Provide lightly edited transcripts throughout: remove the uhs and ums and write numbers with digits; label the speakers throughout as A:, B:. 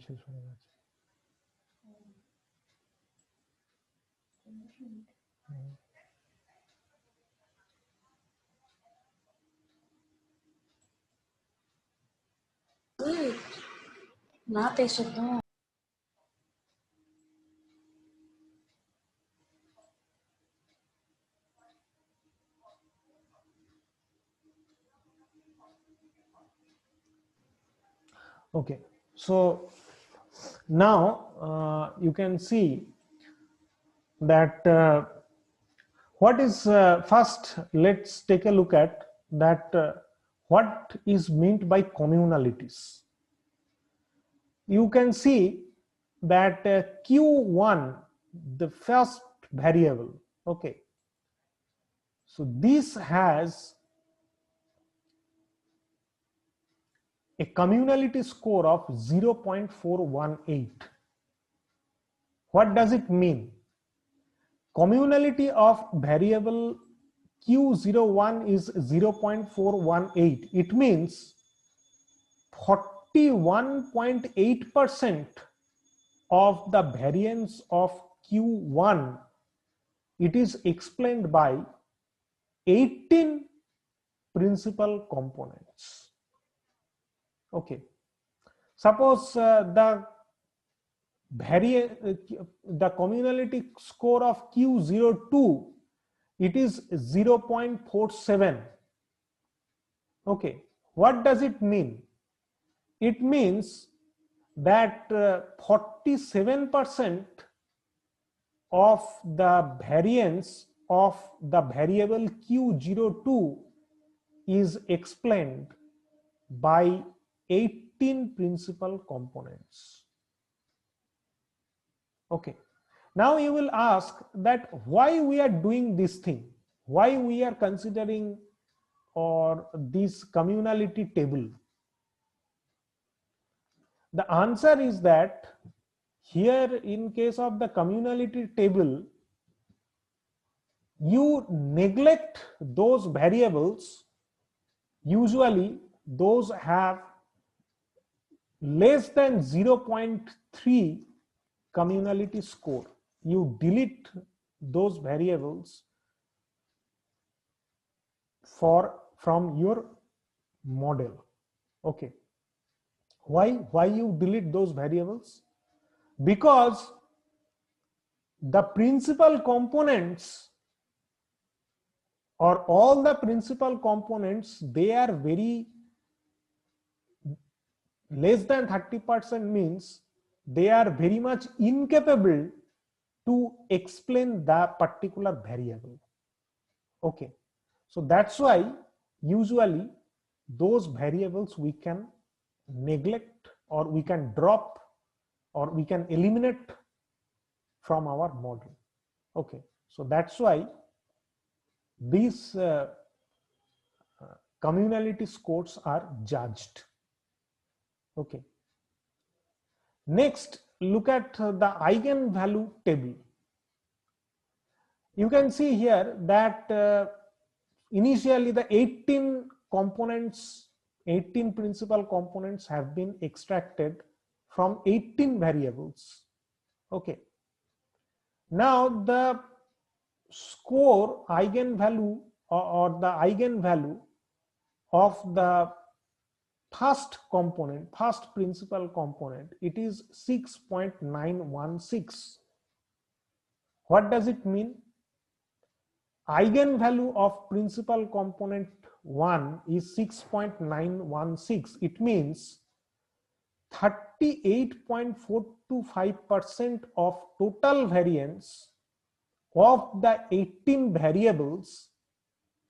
A: শেষ হয়ে গেছে।
B: না পেছে তো
A: Okay, so now you can see that what is first, let's take a look at that what is meant by communalities. You can see that q1, the first variable, okay, so this has a communality score of 0.418. What does it mean? Communality of variable q01 is 0.418. It means 41.8% of the variance of q1, it is explained by 18 principal components. Okay, suppose the communality score of q02, it is 0.47. okay, what does it mean? It means that 47% of the variance of the variable q02 is explained by 18 principal components. Okay, now you will ask that why we are doing this thing, why we are considering or this communality table. The answer is that here in case of the communality table, you neglect those variables, usually those have less than 0.3 communality score. You delete those variables from your model. Okay, why you delete those variables? Because the principal components or all the principal components, they are very less than 30%, means they are very much incapable to explain the particular variable. Okay, so that's why usually those variables we can neglect or we can drop or we can eliminate from our model. Okay, so that's why these communality scores are judged. Okay, next look at the eigenvalue table. You can see here that initially the 18 components, 18 principal components have been extracted from 18 variables. Okay, now the score eigenvalue or the eigenvalue of the first component, first principal component, it is 6.916. What does it mean? Eigenvalue of principal component 1 is 6.916. It means 38.425% of total variance of the 18 variables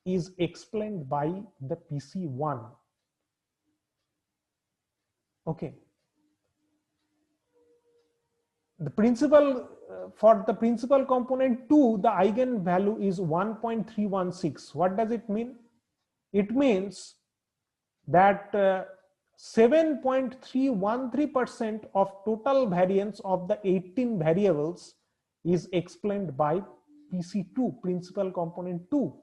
A: is explained by the PC1. Okay, the principal for the principal component 2, the eigenvalue is 1.316. What does it mean? It means that 7.313% of total variance of the 18 variables is explained by PC2, principal component 2.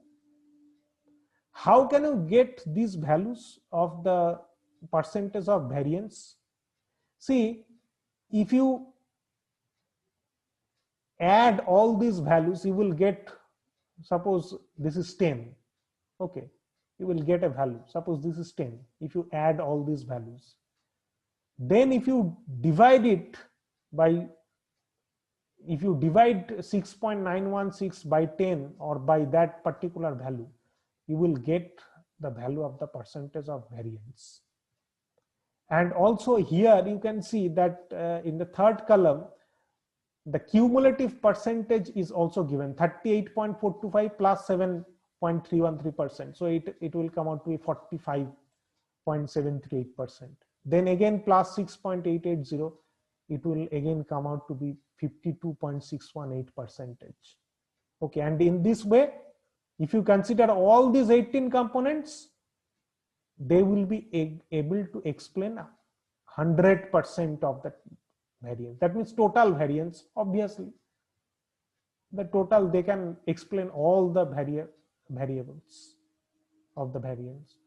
A: How can you get these values of the percentage of variance? See, if you add all these values, you will get, suppose this is 10. Okay, you will get a value. Suppose this is 10. If you add all these values, then if you divide it by, if you divide 6.916 by 10 or by that particular value, you will get the value of the percentage of variance. And also here you can see that in the third column, the cumulative percentage is also given, 38.425 plus 7.313%. So it will come out to be 45.738%. Then again plus 6.880, it will again come out to be 52.618%. Okay, and in this way, if you consider all these 18 components, they will be able to explain 100% of the variance. That means total variance, obviously. The total, they can explain all the variables of the variance,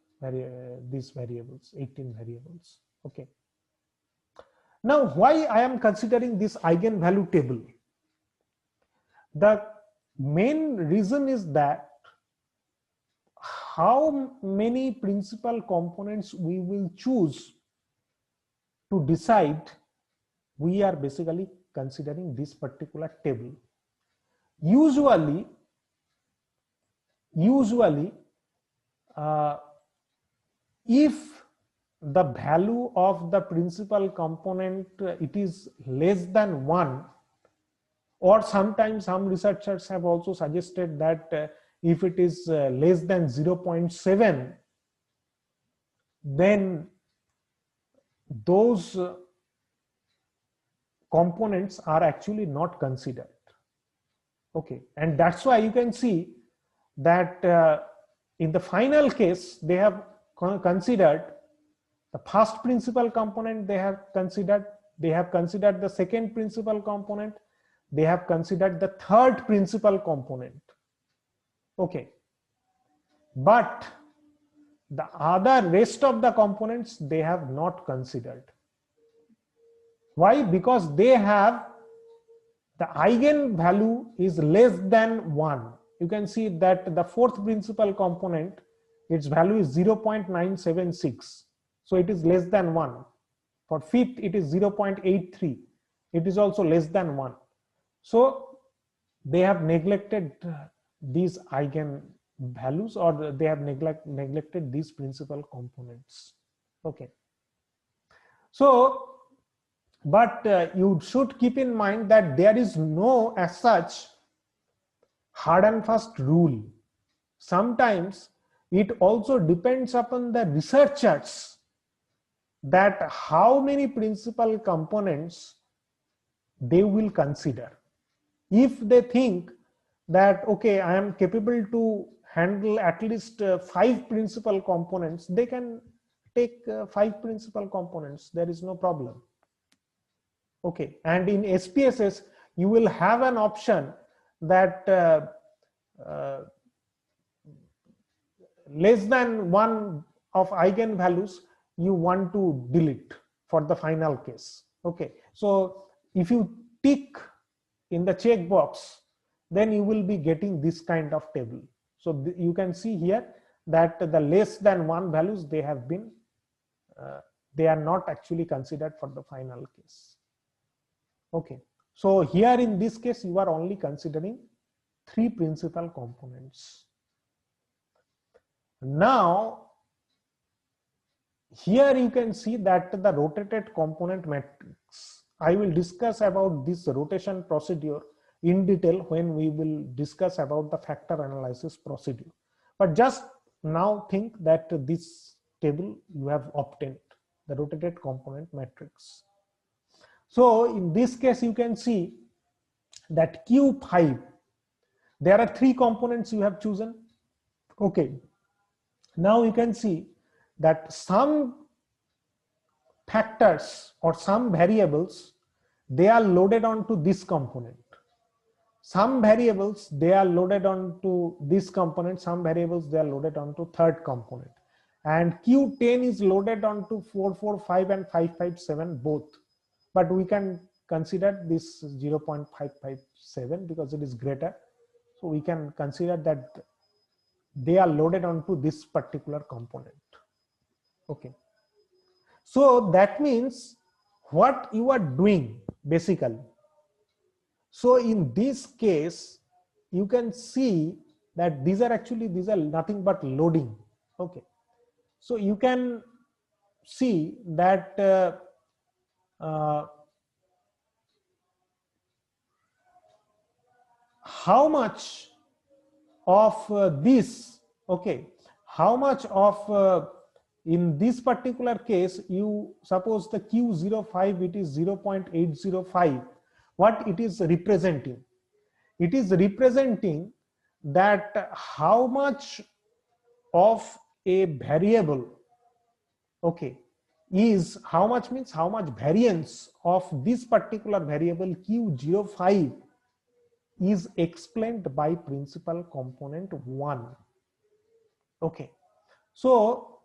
A: these variables, 18 variables. Okay. Now, why I am considering this eigenvalue table? The main reason is that how many principal components we will choose to decide, we are basically considering this particular table. Usually if the value of the principal component it is less than 1, or sometimes some researchers have also suggested that if it is less than 0.7, then those components are actually not considered. Okay, and that's why you can see that in the final case, they have considered the first principal component, they have considered the second principal component, they have considered the third principal component. Okay, but the other rest of the components they have not considered. Why? Because they have the eigenvalue is less than 1. You can see that the fourth principal component, its value is 0.976. So it is less than 1. For fifth, it is 0.83. It is also less than 1. So they have neglected these eigenvalues, or they have neglected these principal components. Okay. So, but you should keep in mind that there is no as such hard and fast rule. Sometimes it also depends upon the researchers that how many principal components they will consider. If they think that, okay, I am capable to handle at least 5 principal components, they can take 5 principal components. There is no problem. Okay, and in SPSS, you will have an option that less than 1 of eigenvalues you want to delete for the final case. Okay, so if you tick in the checkbox, then you will be getting this kind of table. So you can see here that the less than 1 values, they have been they are not actually considered for the final case. Okay, so here in this case you are only considering 3 principal components. Now here you can see that the rotated component matrix. I will discuss about this rotation procedure in detail when we will discuss about the factor analysis procedure. But just now think that this table you have obtained, the rotated component matrix. So in this case, you can see that Q5, there are 3 components you have chosen. Okay, now you can see that some factors or some variables, they are loaded onto this component. Some variables, they are loaded onto this component. Some variables, they are loaded onto third component. And Q10 is loaded onto 445 and 557 both. but we can consider this 0.557 because it is greater. So we can consider that they are loaded onto this particular component. Okay. So that means what you are doing basically. So in this case, you can see that these are nothing but loading. Okay. So you can see that how much of this, okay, how much of in this particular case, you suppose the Q05, it is 0.805. What it is representing? It is representing that how much of a variable, okay, is how much means how much variance of this particular variable Q05 is explained by principal component 1. Okay, so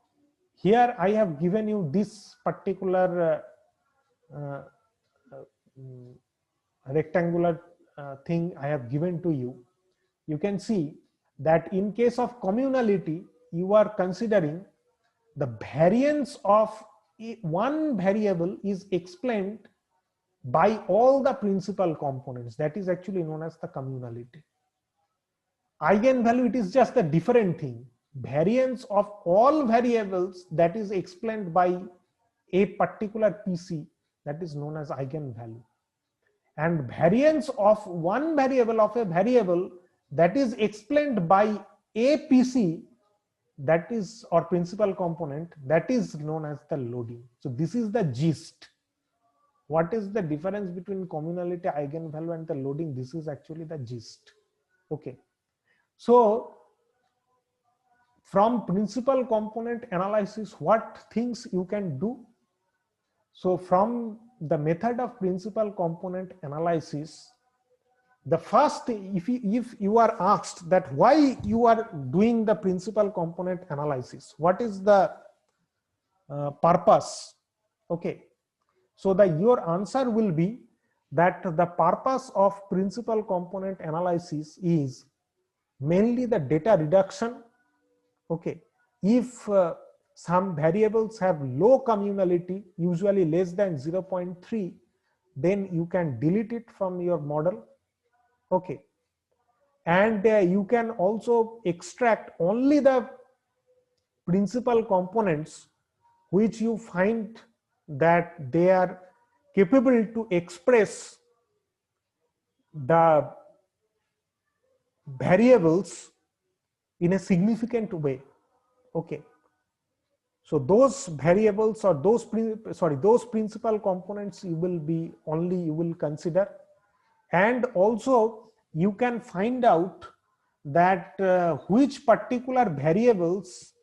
A: here I have given you this particular rectangular thing I have given to you. You can see that in case of communality, you are considering the variance of one variable is explained by all the principal components. That is actually known as the communality. Eigenvalue, it is just a different thing. Variance of all variables that is explained by a particular PC, that is known as eigenvalue. And variance of one variable of a variable that is explained by a PC, that is, or principal component, that is known as the loading. So this is the gist. What is the difference between communality, eigenvalue and the loading? This is actually the gist. Okay. So from principal component analysis, what things you can do? So from the method of principal component analysis, the first, if you are asked that why you are doing the principal component analysis, what is the purpose? Okay, so your answer will be that the purpose of principal component analysis is mainly the data reduction. Okay, if some variables have low communality, usually less than 0.3, then you can delete it from your model. Okay, and you can also extract only the principal components which you find that they are capable to express the variables in a significant way. Okay, so those variables or those principal components you will consider, and also you can find out that which particular variables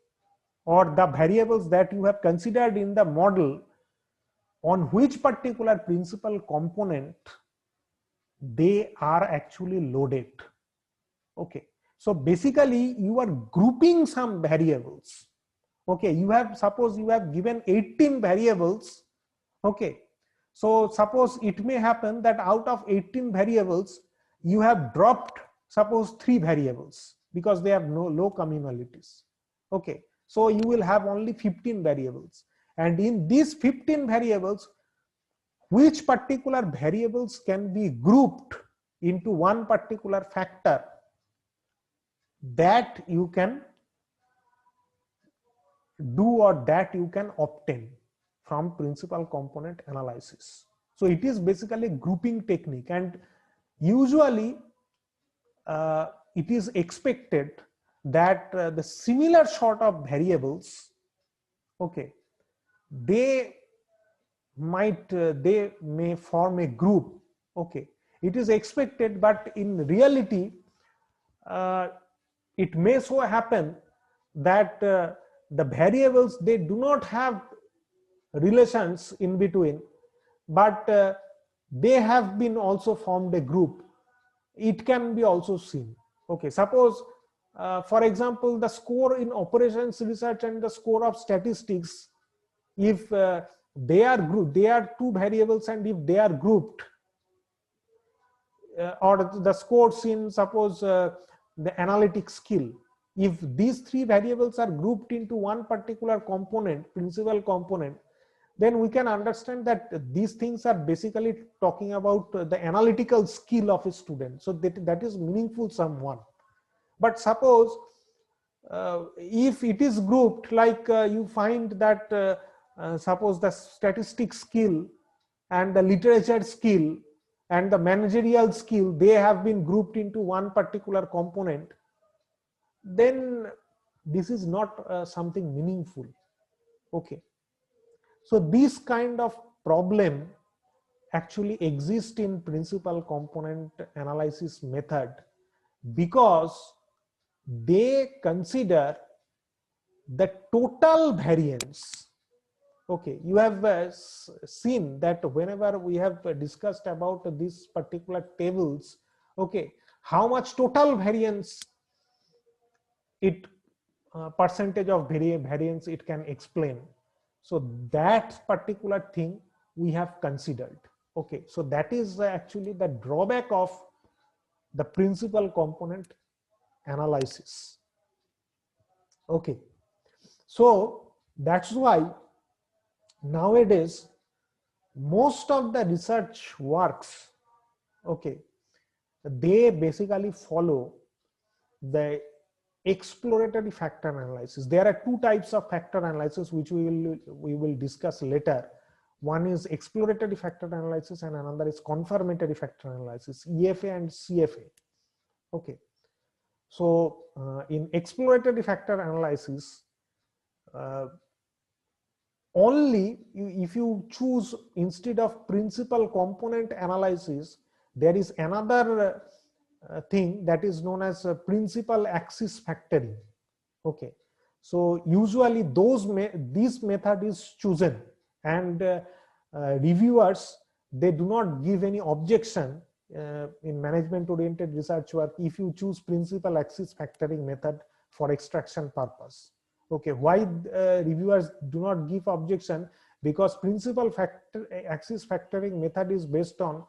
A: or the variables that you have considered in the model, on which particular principal component they are actually loaded. Okay, so basically you are grouping some variables. Okay, suppose you have given 18 variables. Okay, so suppose it may happen that out of 18 variables you have dropped suppose 3 variables because they have no low communalities. Okay, so you will have only 15 variables, and in these 15 variables, which particular variables can be grouped into one particular factor, that you can do or that you can obtain from principal component analysis. So it is basically a grouping technique, and usually it is expected that the similar sort of variables, okay, they may form a group. Okay, it is expected, but in reality it may so happen that the variables, they do not have relations in between, but they have been also formed a group. It can be also seen. Okay, suppose for example, the score in operations research and the score of statistics, if they are grouped, they are two variables, and if they are grouped, or the scores in, suppose, the analytic skill, if these three variables are grouped into one particular component, principal component, then we can understand that these things are basically talking about the analytical skill of a student. So that is meaningful someone. But suppose if it is grouped, like you find that suppose the statistics skill and the literature skill and the managerial skill, they have been grouped into one particular component, then this is not something meaningful. Okay, so this kind of problem actually exist in principal component analysis method, because they consider the total variance. Okay, you have seen that whenever we have discussed about these particular tables, okay, how much total variance it percentage of variance it can explain. So that particular thing we have considered. Okay, so that is actually the drawback of the principal component analysis. Okay, so that's why nowadays most of the research works, okay, they basically follow the exploratory factor analysis. There are two types of factor analysis which we will discuss later. One is exploratory factor analysis and another is confirmatory factor analysis, EFA and CFA. Okay, so in exploratory factor analysis, only if you choose, instead of principal component analysis, there is another thing that is known as principal axis factoring. Okay, so usually this method is chosen, and reviewers, they do not give any objection in management oriented research work if you choose principal axis factoring method for extraction purpose. Okay, why reviewers do not give objection? Because principal axis factoring method is based on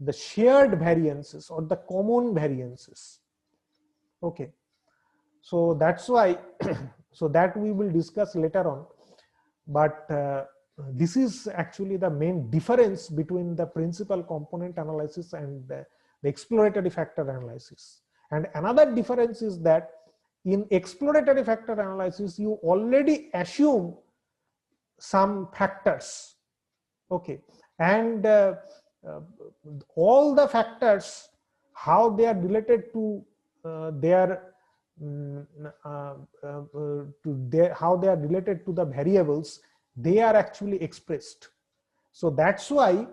A: the shared variances or the common variances. Okay, so that's why so that we will discuss later on, but this is actually the main difference between the principal component analysis and the exploratory factor analysis. And another difference is that in exploratory factor analysis, you already assume some factors. Okay, and all the factors, how they are related to how they are related to the variables, they are actually expressed. So that's why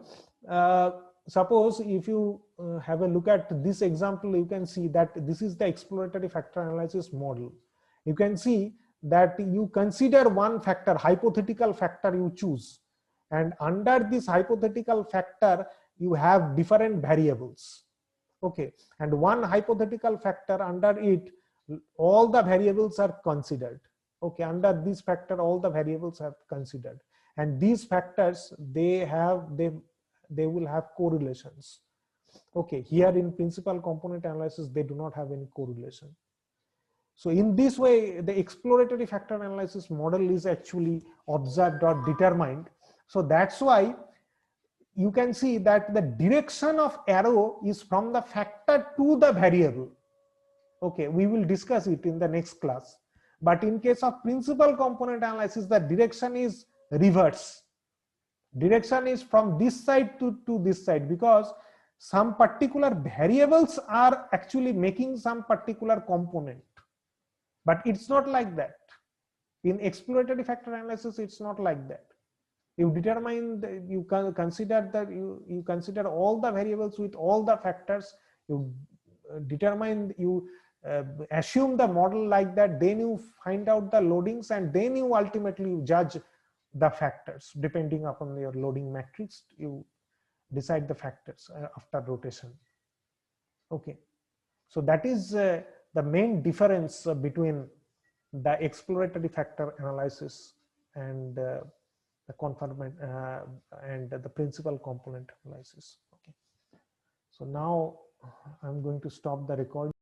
A: suppose if you have a look at this example, you can see that this is the exploratory factor analysis model. You can see that you consider one factor, hypothetical factor you choose, and under this hypothetical factor you have different variables. Okay, and one hypothetical factor, under it all the variables are considered. Okay, under this factor all the variables are considered, and these factors, they will have correlations. Okay, here in principal component analysis they do not have any correlation. So in this way the exploratory factor analysis model is actually observed or determined. So that's why you can see that the direction of arrow is from the factor to the variable. Okay, we will discuss it in the next class. But in case of principal component analysis, the direction is reverse. Direction is from this side to this side, because some particular variables are actually making some particular component. But it's not like that. In exploratory factor analysis, it's not like that. You determine, you can consider that you consider all the variables with all the factors, you determine, you assume the model like that, then you find out the loadings, and then you ultimately judge the factors. Depending upon your loading matrix, you decide the factors after rotation. Okay, so that is the main difference between the exploratory factor analysis and the conformant and the principal component analysis. Okay, so now I'm going to stop the recording.